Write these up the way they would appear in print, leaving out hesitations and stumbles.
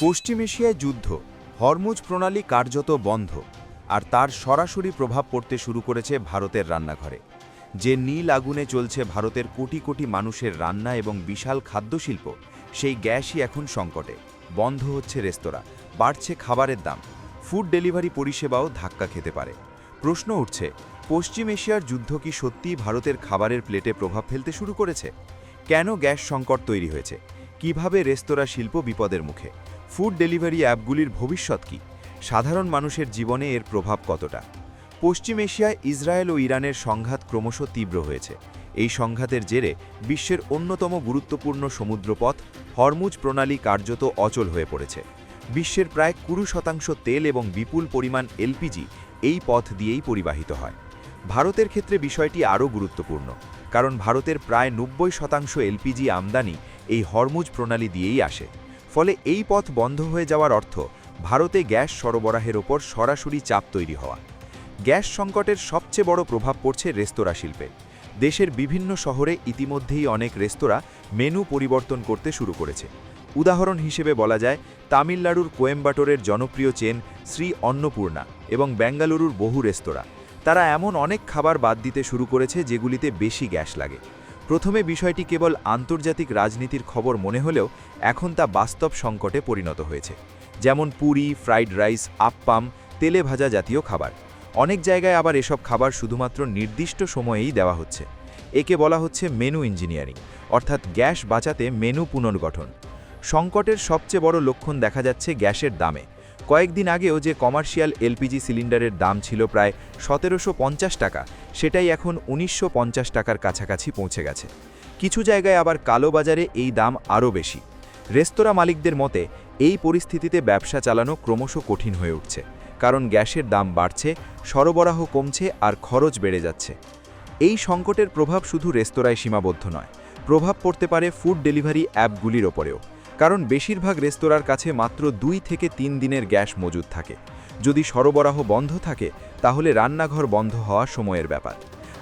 পশ্চিম এশিয়ায় যুদ্ধ, হরমুজ প্রণালী কার্যত বন্ধ, আর তার সরাসরি প্রভাব পড়তে শুরু করেছে ভারতের রান্নাঘরে। যে নীল আগুনে চলছে ভারতের কোটি কোটি মানুষের রান্না এবং বিশাল খাদ্যশিল্প, সেই গ্যাসই এখন সংকটে। বন্ধ হচ্ছে রেস্তোরাঁ, বাড়ছে খাবারের দাম, ফুড ডেলিভারি পরিষেবাও ধাক্কা খেতে পারে। প্রশ্ন উঠছে, পশ্চিম এশিয়ার যুদ্ধ কি সত্যিই ভারতের খাবারের প্লেটে প্রভাব ফেলতে শুরু করেছে? কেন গ্যাস সংকট তৈরি হয়েছে? কিভাবে রেস্তোরাঁ শিল্প বিপদের মুখে? ফুড ডেলিভারি অ্যাপগুলির ভবিষ্যৎ কী? সাধারণ মানুষের জীবনে এর প্রভাব কতটা? পশ্চিম এশিয়ায় ইসরায়েল ও ইরানের সংঘাত ক্রমশ তীব্র হয়েছে। এই সংঘাতের জেরে বিশ্বের অন্যতম গুরুত্বপূর্ণ সমুদ্রপথ হরমুজ প্রণালী কার্যত অচল হয়ে পড়েছে। বিশ্বের প্রায় 20% তেল এবং বিপুল পরিমাণ এলপিজি এই পথ দিয়েই পরিবাহিত হয়। ভারতের ক্ষেত্রে বিষয়টি আরও গুরুত্বপূর্ণ, কারণ ভারতের প্রায় 90% এলপিজি আমদানি এই হরমুজ প্রণালী দিয়েই আসে। ফলে এই পথ বন্ধ হয়ে যাওয়ার অর্থ ভারতে গ্যাস সরবরাহের ওপর সরাসরি চাপ তৈরি হওয়া। গ্যাস সংকটের সবচেয়ে বড় প্রভাব পড়ছে রেস্তোরাঁ শিল্পে। দেশের বিভিন্ন শহরে ইতিমধ্যেই অনেক রেস্তোরাঁ মেনু পরিবর্তন করতে শুরু করেছে। উদাহরণ হিসেবে বলা যায়, তামিলনাড়ুর কোয়েম্বাটোরের জনপ্রিয় চেন শ্রী অন্নপূর্ণা এবং বেঙ্গালুরুর বহু রেস্তোরাঁ, তারা এমন অনেক খাবার বাদ দিতে শুরু করেছে যেগুলিতে বেশি গ্যাস লাগে। প্রথমে বিষয়টি কেবল আন্তর্জাতিক রাজনীতির খবর মনে হলেও এখন তা বাস্তব সংকটে পরিণত হয়েছে। যেমন পুরি, ফ্রাইড রাইস, আপ্পাম, তেলে ভাজা জাতীয় খাবার। অনেক জায়গায় আবার এসব খাবার শুধুমাত্র নির্দিষ্ট সময়েই দেওয়া হচ্ছে। একে বলা হচ্ছে মেনু ইঞ্জিনিয়ারিং, অর্থাৎ গ্যাস বাঁচাতে মেনু পুনর্গঠন। সংকটের সবচেয়ে বড় লক্ষণ দেখা যাচ্ছে গ্যাসের দামে। কয়েকদিন আগেও যে কমার্শিয়াল এলপিজি সিলিন্ডারের দাম ছিল প্রায় 1750 টাকা, সেটাই এখন 1950 টাকার কাছাকাছি পৌঁছে গেছে। কিছু জায়গায় আবার কালোবাজারে এই দাম আরও বেশি। রেস্তোরাঁ মালিকদের মতে এই পরিস্থিতিতে ব্যবসা চালানো ক্রমশ কঠিন হয়ে উঠছে, কারণ গ্যাসের দাম বাড়ছে, সরবরাহ কমছে আর খরচ বেড়ে যাচ্ছে। এই সংকটের প্রভাব শুধু রেস্তোরাঁয় সীমাবদ্ধ নয়, প্রভাব পড়তে পারে ফুড ডেলিভারি অ্যাপগুলির ওপরেও। কারণ বেশিরভাগ রেস্তোরাঁর কাছে মাত্র 2 থেকে 3 দিনের গ্যাস মজুদ থাকে। যদি সরবরাহ বন্ধ থাকে, তাহলে রান্নাঘর বন্ধ হওয়া সময়ের ব্যাপার।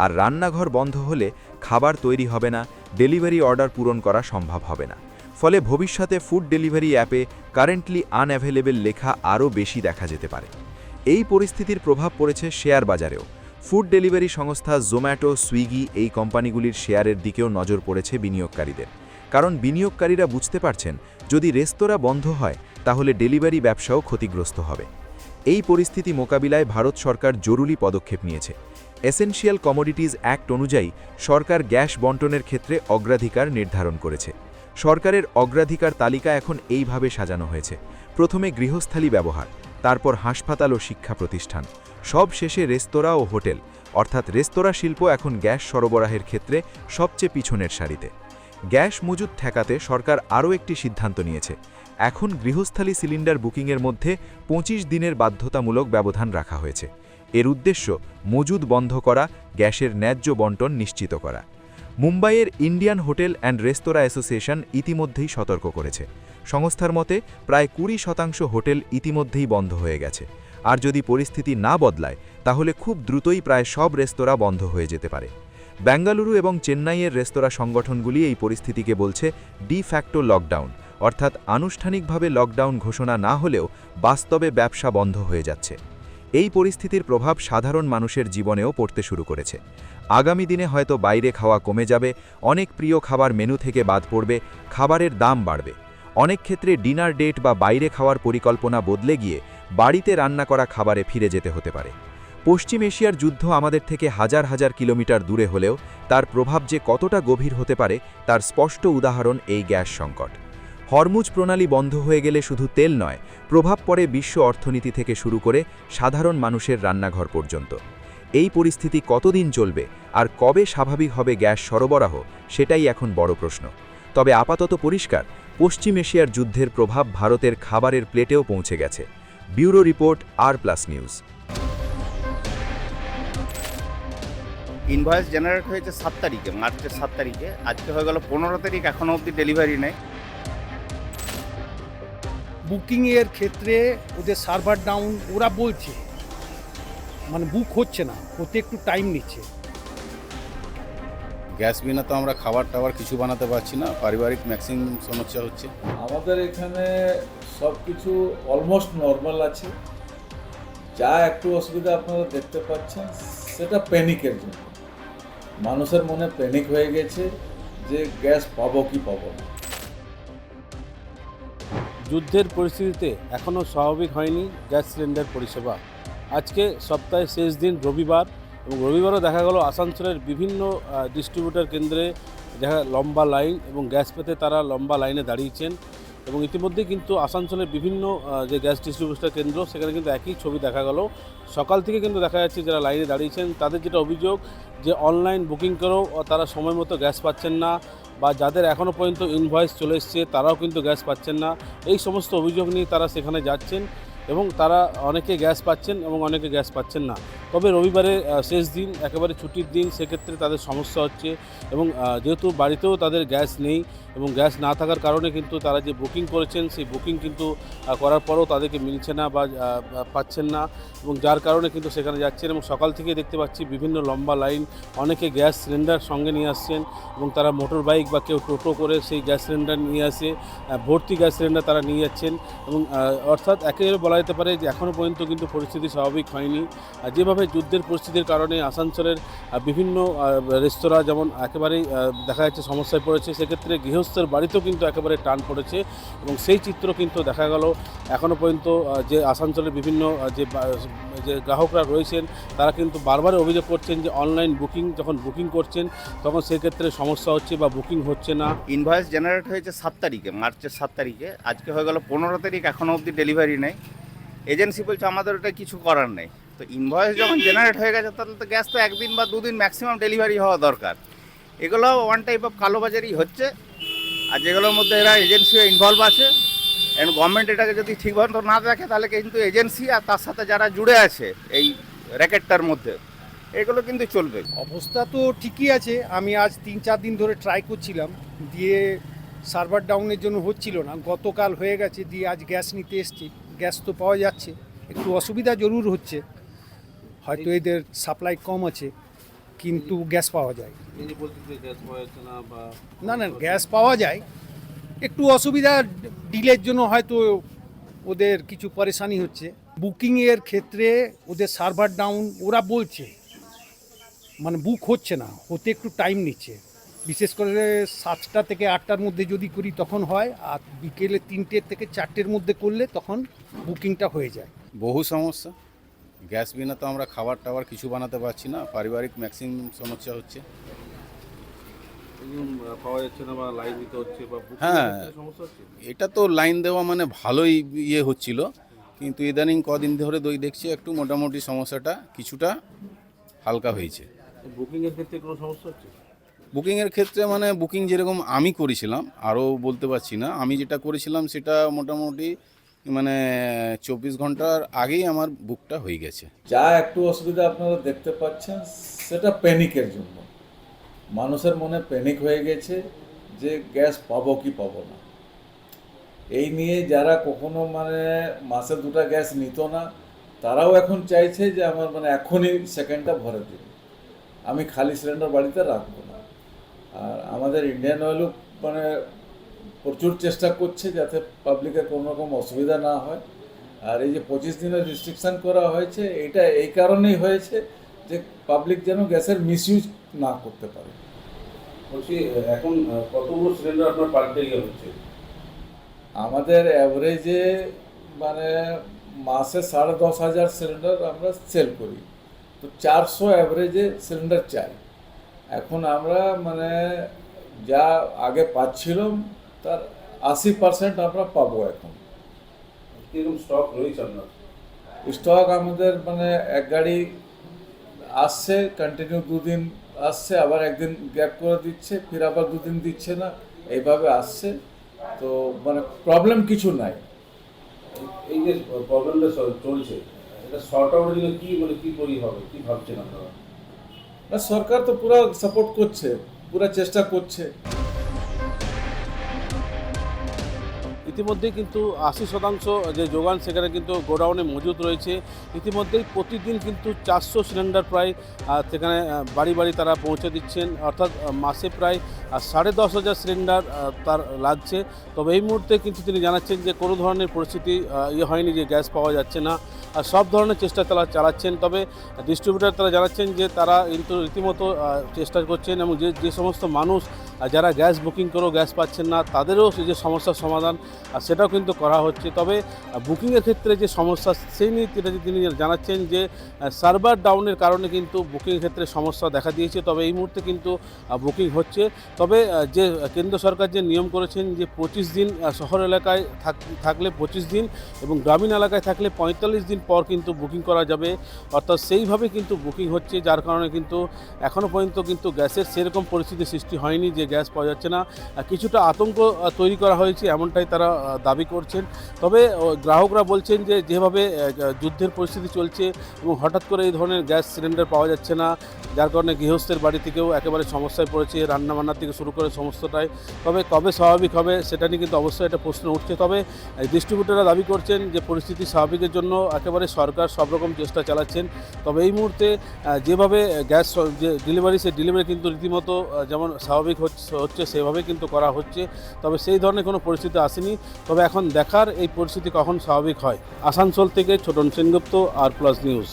আর রান্নাঘর বন্ধ হলে খাবার তৈরি হবে না, ডেলিভারি অর্ডার পূরণ করা সম্ভব হবে না। ফলে ভবিষ্যতে ফুড ডেলিভারি অ্যাপে কারেন্টলি আনঅ্যাভেলেবল লেখা আরও বেশি দেখা যেতে পারে। এই পরিস্থিতির প্রভাব পড়েছে শেয়ার বাজারেও। ফুড ডেলিভারি সংস্থা জোম্যাটো, সুইগি এই কোম্পানিগুলির শেয়ারের দিকেও নজর পড়েছে বিনিয়োগকারীদের। কারণ বিনিয়োগকারীরা বুঝতে পারছেন, যদি রেস্তোরাঁ বন্ধ হয় তাহলে ডেলিভারি ব্যবসাও ক্ষতিগ্রস্ত হবে। এই পরিস্থিতি মোকাবিলায় ভারত সরকার জরুরি পদক্ষেপ নিয়েছে। এসেনশিয়াল কমোডিটিজ অ্যাক্ট অনুযায়ী সরকার গ্যাস বণ্টনের ক্ষেত্রে অগ্রাধিকার নির্ধারণ করেছে। সরকারের অগ্রাধিকার তালিকা এখন এইভাবে সাজানো হয়েছে: প্রথমে গৃহস্থালী ব্যবহার, তারপর হাসপাতাল ও শিক্ষা প্রতিষ্ঠান, সব শেষে রেস্তোরাঁ ও হোটেল। অর্থাৎ রেস্তোরাঁ শিল্প এখন গ্যাস সরবরাহের ক্ষেত্রে সবচেয়ে পিছনের সারিতে। গ্যাস মজুদ ঠেকাতে সরকার আরও একটি সিদ্ধান্ত নিয়েছে। এখন গৃহস্থালী সিলিন্ডার বুকিংয়ের মধ্যে 25 দিনের বাধ্যতামূলক ব্যবধান রাখা হয়েছে। এর উদ্দেশ্য মজুদ বন্ধ করা, গ্যাসের ন্যায্য বণ্টন নিশ্চিত করা। মুম্বাইয়ের Indian hotel and restaurant association ইতিমধ্যেই সতর্ক করেছে। সংস্থার মতে প্রায় 20% হোটেল ইতিমধ্যেই বন্ধ হয়ে গেছে। আর যদি পরিস্থিতি না বদলায়, তাহলে খুব দ্রুতই প্রায় সব রেস্তোরাঁ বন্ধ হয়ে যেতে পারে। বেঙ্গালুরু এবং চেন্নাইয়ের রেস্তোরাঁ সংগঠনগুলি এই পরিস্থিতিকে বলছে ডি ফ্যাক্টো লকডাউন, অর্থাৎ আনুষ্ঠানিকভাবে লকডাউন ঘোষণা না হলেও বাস্তবে ব্যবসা বন্ধ হয়ে যাচ্ছে। এই পরিস্থিতির প্রভাব সাধারণ মানুষের জীবনেও পড়তে শুরু করেছে। আগামী দিনে হয়তো বাইরে খাওয়া কমে যাবে, অনেক প্রিয় খাবার মেনু থেকে বাদ পড়বে, খাবারের দাম বাড়বে। অনেক ক্ষেত্রে ডিনার ডেট বা বাইরে খাওয়ার পরিকল্পনা বদলে গিয়ে বাড়িতে রান্না করা খাবারে ফিরে যেতে হতে পারে। পশ্চিম এশিয়ার যুদ্ধ আমাদের থেকে হাজার হাজার কিলোমিটার দূরে হলেও তার প্রভাব যে কতটা গভীর হতে পারে তার স্পষ্ট উদাহরণ এই গ্যাস সংকট। হরমুজ প্রণালী বন্ধ হয়ে গেলে শুধু তেল নয়, প্রভাব পড়ে বিশ্ব অর্থনীতি থেকে শুরু করে সাধারণ মানুষের রান্নাঘর পর্যন্ত। এই পরিস্থিতি কতদিন চলবে আর কবে স্বাভাবিক হবে গ্যাস সরবরাহ, সেটাই এখন বড় প্রশ্ন। তবে আপাতত পরিষ্কার, পশ্চিম এশিয়ার যুদ্ধের প্রভাব ভারতের খাবারের প্লেটেও পৌঁছে গেছে। ব্যুরো রিপোর্ট, আর+ নিউজ। ইনভয়েস জেনারেট হয়েছে 7 তারিখে, মার্চের 7 তারিখে। আজকে হয়ে গেল 15 তারিখ, এখনও অবধি ডেলিভারি নেই। বুকিংয়ের ক্ষেত্রে ওদের সার্ভার ডাউন ওরা বলছে, মানে বুক হচ্ছে না, ওতে একটু টাইম নিচ্ছে। গ্যাস বিনা তো আমরা খাবার টাবার কিছু বানাতে পারছি না, পারিবারিক ম্যাক্সিমাম সমস্যা হচ্ছে। আমাদের এখানে সব কিছু অলমোস্ট নর্মাল আছে। যা একটু অসুবিধা আপনারা দেখতে পাচ্ছেন সেটা প্যানিকের জন্য। মানুষের মনে প্যানিক হয়ে গেছে যে গ্যাস পাবো কি পাবো না। যুদ্ধের পরিস্থিতিতে এখনও স্বাভাবিক হয়নি গ্যাস সিলিন্ডার পরিষেবা। আজকে সপ্তাহের শেষ দিন রবিবার, এবং রবিবারও দেখা গেল আসানসোলের বিভিন্ন ডিস্ট্রিবিউটর কেন্দ্রে দেখা লম্বা লাইন, এবং গ্যাস পেতে তারা লম্বা লাইনে দাঁড়িয়েছেন। এবং ইতিমধ্যে কিন্তু আসানসোলের বিভিন্ন যে গ্যাস ডিস্ট্রিবিউটর কেন্দ্র, সেখানে কিন্তু একই ছবি দেখা গেল। সকাল থেকে কিন্তু দেখা যাচ্ছে যারা লাইনে দাঁড়িয়েছেন তাদের যেটা অভিযোগ যে অনলাইন বুকিং করেও তারা সময় মতো গ্যাস পাচ্ছেন না, বা যাদের এখনও পর্যন্ত ইনভয়েস চলে এসছে তারাও কিন্তু গ্যাস পাচ্ছেন না। এই সমস্ত অভিযোগ নিয়ে তারা সেখানে যাচ্ছেন, এবং তারা অনেকে গ্যাস পাচ্ছেন এবং অনেকে গ্যাস পাচ্ছেন না। তবে রবিবারে শেষ দিন, একেবারে ছুটির দিন, সেক্ষেত্রে তাদের সমস্যা হচ্ছে। এবং যেহেতু বাড়িতেও তাদের গ্যাস নেই, এবং গ্যাস না থাকার কারণে কিন্তু তারা যে বুকিং করেছেন সেই বুকিং কিন্তু করার পরেও তাদেরকে মিলছে না বা পাচ্ছেন না, এবং যার কারণে কিন্তু সেখানে যাচ্ছেন। এবং সকাল থেকে দেখতে পাচ্ছি বিভিন্ন লম্বা লাইন, অনেকে গ্যাস সিলিন্ডার সঙ্গে নিয়ে আসছেন, এবং তারা মোটর বাইক বা কেউ টোটো করে সেই গ্যাস সিলিন্ডার নিয়ে আসে, ভর্তি গ্যাস সিলিন্ডার তারা নিয়ে যাচ্ছেন। এবং অর্থাৎ একেবারে বলা যেতে পারে যে এখনও পর্যন্ত কিন্তু পরিস্থিতি স্বাভাবিক হয়নি। যেভাবে যুদ্ধের পরিস্থিতির কারণে আসানসোলের বিভিন্ন রেস্তোরাঁ যেমন একেবারেই দেখা যাচ্ছে সমস্যায় পড়েছে, সেক্ষেত্রে গৃহস্থের বাড়িতেও কিন্তু একেবারে টান পড়েছে। এবং সেই চিত্র কিন্তু দেখা গেল এখনও পর্যন্ত যে আসানসোলের বিভিন্ন যে গ্রাহকরা রয়েছেন তারা কিন্তু বারবার অভিযোগ করছেন যে অনলাইন বুকিং যখন বুকিং করছেন তখন সেক্ষেত্রে সমস্যা হচ্ছে বা বুকিং হচ্ছে না। ইনভয়েস জেনারেট হয়েছে 7 তারিখে, মার্চের 7 তারিখে। আজকে হয়ে গেল 15 তারিখ, এখনও অবধি ডেলিভারি নেই। এজেন্সি বলছে আমাদের ওটা কিছু করার নেই। তো ইনভয়েস যখন জেনারেট হয়ে গেছে তাহলে তো গ্যাস তো একদিন বা দুদিন ম্যাক্সিমাম ডেলিভারি হওয়া দরকার। এগুলো ওয়ান টাইপ অফ কালোবাজারি হচ্ছে। আর যেগুলোর মধ্যে এরা এজেন্সিও ইনভলভ আছে, এবং গভর্নমেন্ট এটাকে যদি ঠিকভাবে না দেখে তাহলে কিন্তু এজেন্সি আর তার সাথে যারা জুড়ে আছে এই র্যাকেটটার মধ্যে, এগুলো কিন্তু চলবে। অবস্থা তো ঠিকই আছে। আমি আজ 3-4 দিন ধরে ট্রাই করছিলাম, দিয়ে সার্ভার ডাউনের জন্য হচ্ছিল না। গতকাল হয়ে গেছে, দিয়ে আজ গ্যাস নিতে এসছি। গ্যাস তো পাওয়া যাচ্ছে, একটু অসুবিধা জরুর হচ্ছে, হয়তো এদের সাপ্লাই কম আছে, কিন্তু গ্যাস পাওয়া যায়। গ্যাস পাওয়া যাচ্ছে না বা না গ্যাস পাওয়া যায়, একটু অসুবিধা ডিলের জন্য হয়তো ওদের কিছু পরেশানি হচ্ছে। বুকিংয়ের ক্ষেত্রে ওদের সার্ভার ডাউন ওরা বলছে, মানে বুক হচ্ছে না, হতে একটু টাইম নিচ্ছে। বিশেষ করে 7টা থেকে 8টার মধ্যে যদি করি তখন হয়, আর বিকেলে 3টে থেকে 4টের মধ্যে করলে তখন বুকিংটা হয়ে যায়। বহু সমস্যা। গ্যাস বিনা তো আমরা খাবার টাবার কিছু বানাতে পারছি না। পারিবারিক ম্যাক্সিমাম সমস্যা হচ্ছে। পাওয়া যাচ্ছে না বা লাইন দিতে হচ্ছে বা হ্যাঁ, সমস্যা হচ্ছে। এটা তো লাইন দেওয়া মানে ভালোই হচ্ছিল, কিন্তু ইদানিং কদিন ধরে দেখছি একটু মোটামুটি সমস্যাটা কিছুটা হালকা হয়েছে। বুকিংয়ের ক্ষেত্রে কোনো সমস্যা হচ্ছে? বুকিংয়ের ক্ষেত্রে মানে বুকিং যেরকম আমি করেছিলাম, আরও বলতে পারছি না, আমি যেটা করেছিলাম সেটা মোটামুটি মানে 24 ঘন্টার আগেই আমার বুকটা হয়ে গেছে। যা একটু অসুবিধা আপনারা দেখতে পাচ্ছেন সেটা প্যানিকের জন্য। মানুষের মনে প্যানিক হয়ে গেছে যে গ্যাস পাবো কি পাবো না। এই নিয়ে যারা কখনো মানে মাসে 2টা গ্যাস নিত না, তারাও এখন চাইছে যে আমার মানে এখনই সেকেন্ডটা ভরে দিন, আমি খালি সিলিন্ডার বাড়িতে রাখবো না। আর আমাদের ইন্ডিয়ান অয়েলও মানে প্রচুর চেষ্টা করছে যাতে পাবলিকের কোনো রকম অসুবিধা না হয়। আর এই যে 25 দিনের রেস্ট্রিকশান করা হয়েছে, এটা এই কারণেই হয়েছে যে পাবলিক যেন গ্যাসের মিসইউজ না করতে পারে। বলছি এখন কতগুলো সিলিন্ডার আপনার পার ডে হচ্ছে? আমাদের অ্যাভারেজে মানে মাসে 10,500 সিলিন্ডার আমরা সেল করি, তো 400 অ্যাভারেজে সিলিন্ডার চাই। এখন আমরা মানে যা আগে পাচ্ছিলাম তার 80% আমরা পাবো এখন। কীরকম স্টক রয়েছে আপনার? স্টক আমাদের মানে এক গাড়ি আসছে, কন্টিনিউ 2 দিন আসছে, আবার একদিন গ্যাপ করে দিচ্ছে, ফির আবার 2 দিন দিচ্ছে না, এইভাবে আসছে। তো মানে প্রবলেম কিছু নাই। এই যে প্রবলেমটা চলছে, এটা শর্ট আউটের জন্য কি করি হবে, কি ভাবছেন আপনারা? না, সরকার তো পুরো সাপোর্ট করছে, পুরো চেষ্টা করছে। ইতিমধ্যেই কিন্তু 80% যে যোগান সেখানে কিন্তু গোডাউনে মজুদ রয়েছে। ইতিমধ্যেই প্রতিদিন কিন্তু 400 সিলিন্ডার প্রায় সেখানে বাড়ি বাড়ি তারা পৌঁছে দিচ্ছেন, অর্থাৎ মাসে প্রায় 10,500 সিলিন্ডার তার লাগছে। তবে এই মুহূর্তে কিন্তু তিনি জানাচ্ছেন যে কোনো ধরনের পরিস্থিতি হয়নি যে গ্যাস পাওয়া যাচ্ছে না, আর সব ধরনের চেষ্টা তারা চালাচ্ছেন। তবে ডিস্ট্রিবিউটার তারা জানাচ্ছেন যে তারা কিন্তু রীতিমতো চেষ্টা করছেন, এবং যে সমস্ত মানুষ যারা গ্যাস বুকিং করেও গ্যাস পাচ্ছেন না তাদেরও যে সমস্যার সমাধান সেটাও কিন্তু করা হচ্ছে। তবে বুকিংয়ের ক্ষেত্রে যে সমস্যা সেই নিয়ে তিনি জানাচ্ছেন যে সার্ভার ডাউনের কারণে কিন্তু বুকিংয়ের ক্ষেত্রে সমস্যা দেখা দিয়েছে। তবে এই মুহূর্তে কিন্তু বুকিং হচ্ছে। তবে যে কেন্দ্র সরকার যে নিয়ম করেছেন যে 25 দিন শহর এলাকায় থাকলে 25 দিন এবং গ্রামীণ এলাকায় থাকলে 45 দিন পর কিন্তু বুকিং করা যাবে, অর্থাৎ সেইভাবে কিন্তু বুকিং হচ্ছে, যার কারণে কিন্তু এখনও পর্যন্ত কিন্তু গ্যাসের সেরকম পরিস্থিতি সৃষ্টি হয়নি যে গ্যাস পাওয়া যাচ্ছে না। কিছুটা আতঙ্ক তৈরি করা হয়েছে এমনটাই তারা দাবি করছেন। তবে গ্রাহকরা বলছেন যে যেভাবে যুদ্ধের পরিস্থিতি চলছে এবং হঠাৎ করে এই ধরনের গ্যাস সিলিন্ডার পাওয়া যাচ্ছে না, যার কারণে গৃহস্থের বাড়ি থেকেও একেবারে সমস্যায় পড়েছে, রান্নাবান্না থেকে শুরু করে সমস্তটাই। তবে কবে স্বাভাবিক হবে সেটা নিয়ে কিন্তু অবশ্যই একটা প্রশ্ন উঠছে। তবে ডিস্ট্রিবিউটররা দাবি করছেন যে পরিস্থিতি স্বাভাবিকের জন্য একেবারে সরকার সব রকম চেষ্টা চালাচ্ছেন। তবে এই মুহূর্তে যেভাবে গ্যাস যে ডেলিভারি সেই ডেলিভারি কিন্তু রীতিমতো যেমন স্বাভাবিক হচ্ছে সেভাবে কিন্তু করা হচ্ছে। তবে সেই ধরনের কোনো পরিস্থিতি আসেনি। তবে এখন দেখার এই পরিস্থিতি কখন স্বাভাবিক হয়। আসানসোল থেকে ছোটন সেনগুপ্ত, আর প্লাস নিউজ।